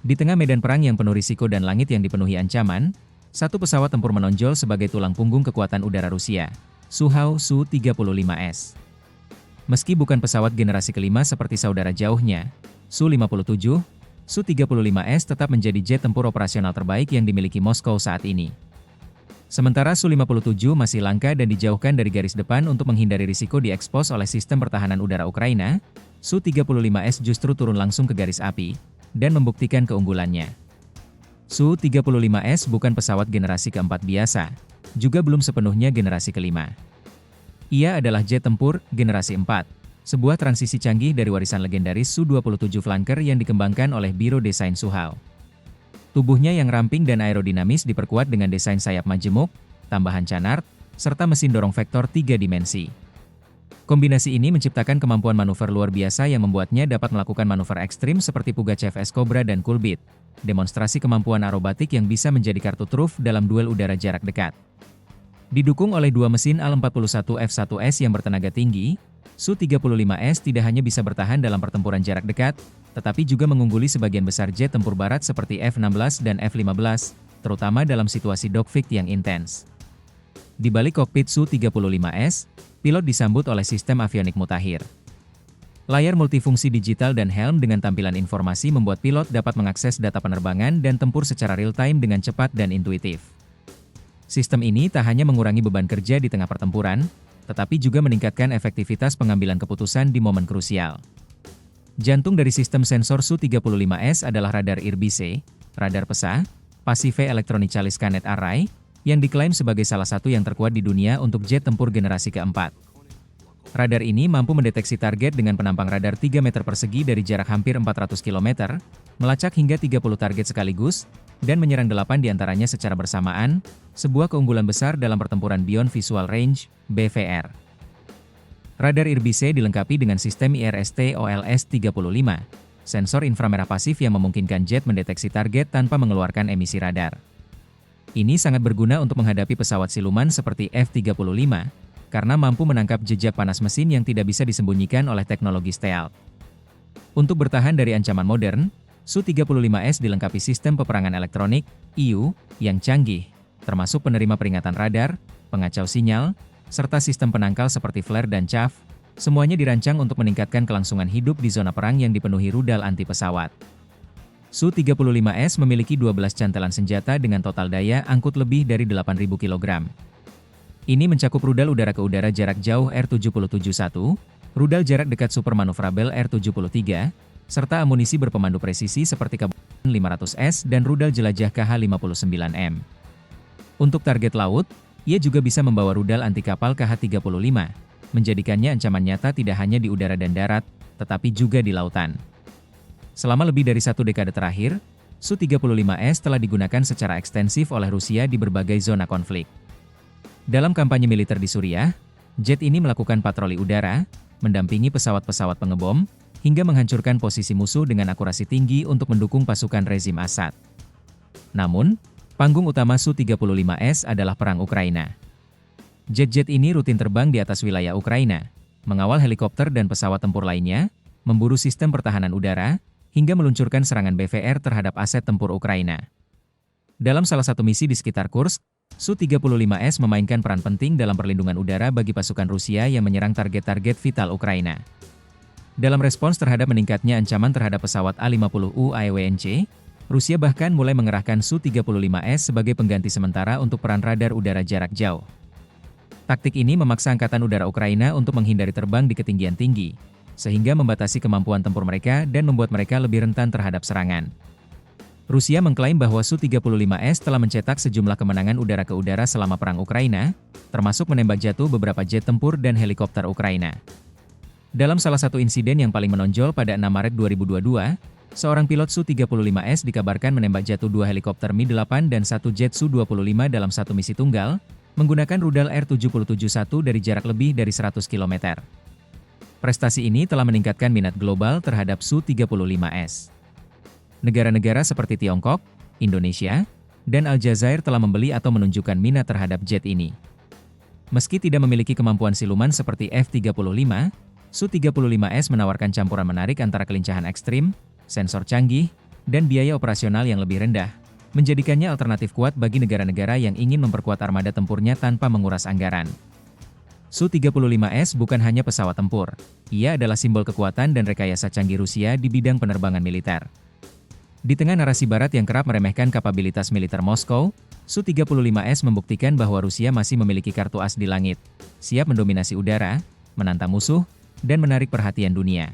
Di tengah medan perang yang penuh risiko dan langit yang dipenuhi ancaman, satu pesawat tempur menonjol sebagai tulang punggung kekuatan udara Rusia, Sukhoi Su-35S. Meski bukan pesawat generasi kelima seperti saudara jauhnya, Su-57, Su-35S tetap menjadi jet tempur operasional terbaik yang dimiliki Moskow saat ini. Sementara Su-57 masih langka dan dijauhkan dari garis depan untuk menghindari risiko diekspos oleh sistem pertahanan udara Ukraina, Su-35S justru turun langsung ke garis api, dan membuktikan keunggulannya. Su-35S bukan pesawat generasi keempat biasa, juga belum sepenuhnya generasi kelima. Ia adalah jet tempur generasi 4, sebuah transisi canggih dari warisan legendaris Su-27 Flanker yang dikembangkan oleh Biro Desain Sukhoi. Tubuhnya yang ramping dan aerodinamis diperkuat dengan desain sayap majemuk, tambahan canard, serta mesin dorong vektor 3 dimensi. Kombinasi ini menciptakan kemampuan manuver luar biasa yang membuatnya dapat melakukan manuver ekstrim seperti Pugachev S-Cobra dan Kulbit, demonstrasi kemampuan aerobatik yang bisa menjadi kartu truf dalam duel udara jarak dekat. Didukung oleh dua mesin Al-41F1S yang bertenaga tinggi, Su-35S tidak hanya bisa bertahan dalam pertempuran jarak dekat, tetapi juga mengungguli sebagian besar jet tempur barat seperti F-16 dan F-15, terutama dalam situasi dogfight yang intens. Di balik kokpit Su-35S, pilot disambut oleh sistem avionik mutakhir. Layar multifungsi digital dan helm dengan tampilan informasi membuat pilot dapat mengakses data penerbangan dan tempur secara real-time dengan cepat dan intuitif. Sistem ini tak hanya mengurangi beban kerja di tengah pertempuran, tetapi juga meningkatkan efektivitas pengambilan keputusan di momen krusial. Jantung dari sistem sensor Su-35S adalah radar IRBC, radar PESA, Passive Electronically Scanned Array, yang diklaim sebagai salah satu yang terkuat di dunia untuk jet tempur generasi keempat. Radar ini mampu mendeteksi target dengan penampang radar 3 meter persegi dari jarak hampir 400 km, melacak hingga 30 target sekaligus, dan menyerang 8 diantaranya secara bersamaan, sebuah keunggulan besar dalam pertempuran Beyond Visual Range, BVR. Radar IRBC dilengkapi dengan sistem IRST-OLS-35, sensor inframerah pasif yang memungkinkan jet mendeteksi target tanpa mengeluarkan emisi radar. Ini sangat berguna untuk menghadapi pesawat siluman seperti F-35, karena mampu menangkap jejak panas mesin yang tidak bisa disembunyikan oleh teknologi stealth. Untuk bertahan dari ancaman modern, Su-35S dilengkapi sistem peperangan elektronik, EU, yang canggih, termasuk penerima peringatan radar, pengacau sinyal, serta sistem penangkal seperti flare dan chaff, semuanya dirancang untuk meningkatkan kelangsungan hidup di zona perang yang dipenuhi rudal anti pesawat. Su-35S memiliki 12 cantelan senjata dengan total daya angkut lebih dari 8.000 kg. Ini mencakup rudal udara ke udara jarak jauh R-77-1, rudal jarak dekat supermanuvrabel R-73, serta amunisi berpemandu presisi seperti KH-500S dan rudal jelajah KH-59M. Untuk target laut, ia juga bisa membawa rudal anti kapal KH-35, menjadikannya ancaman nyata tidak hanya di udara dan darat, tetapi juga di lautan. Selama lebih dari 1 dekade terakhir, Su-35S telah digunakan secara ekstensif oleh Rusia di berbagai zona konflik. Dalam kampanye militer di Suriah, jet ini melakukan patroli udara, mendampingi pesawat-pesawat pengebom, hingga menghancurkan posisi musuh dengan akurasi tinggi untuk mendukung pasukan rezim Assad. Namun, panggung utama Su-35S adalah perang Ukraina. Jet-jet ini rutin terbang di atas wilayah Ukraina, mengawal helikopter dan pesawat tempur lainnya, memburu sistem pertahanan udara, hingga meluncurkan serangan BVR terhadap aset tempur Ukraina. Dalam salah satu misi di sekitar Kursk, Su-35S memainkan peran penting dalam perlindungan udara bagi pasukan Rusia yang menyerang target-target vital Ukraina. Dalam respons terhadap meningkatnya ancaman terhadap pesawat A-50U AEWNC, Rusia bahkan mulai mengerahkan Su-35S sebagai pengganti sementara untuk peran radar udara jarak jauh. Taktik ini memaksa Angkatan Udara Ukraina untuk menghindari terbang di ketinggian tinggi, sehingga membatasi kemampuan tempur mereka dan membuat mereka lebih rentan terhadap serangan. Rusia mengklaim bahwa Su-35S telah mencetak sejumlah kemenangan udara ke udara selama perang Ukraina, termasuk menembak jatuh beberapa jet tempur dan helikopter Ukraina. Dalam salah satu insiden yang paling menonjol pada 6 Maret 2022, seorang pilot Su-35S dikabarkan menembak jatuh 2 helikopter Mi-8 dan 1 jet Su-25 dalam satu misi tunggal, menggunakan rudal R-77-1 dari jarak lebih dari 100 km. Prestasi ini telah meningkatkan minat global terhadap Su-35S. Negara-negara seperti Tiongkok, Indonesia, dan Aljazair telah membeli atau menunjukkan minat terhadap jet ini. Meski tidak memiliki kemampuan siluman seperti F-35, Su-35S menawarkan campuran menarik antara kelincahan ekstrim, sensor canggih, dan biaya operasional yang lebih rendah, menjadikannya alternatif kuat bagi negara-negara yang ingin memperkuat armada tempurnya tanpa menguras anggaran. Su-35S bukan hanya pesawat tempur, ia adalah simbol kekuatan dan rekayasa canggih Rusia di bidang penerbangan militer. Di tengah narasi Barat yang kerap meremehkan kapabilitas militer Moskow, Su-35S membuktikan bahwa Rusia masih memiliki kartu as di langit, siap mendominasi udara, menantang musuh, dan menarik perhatian dunia.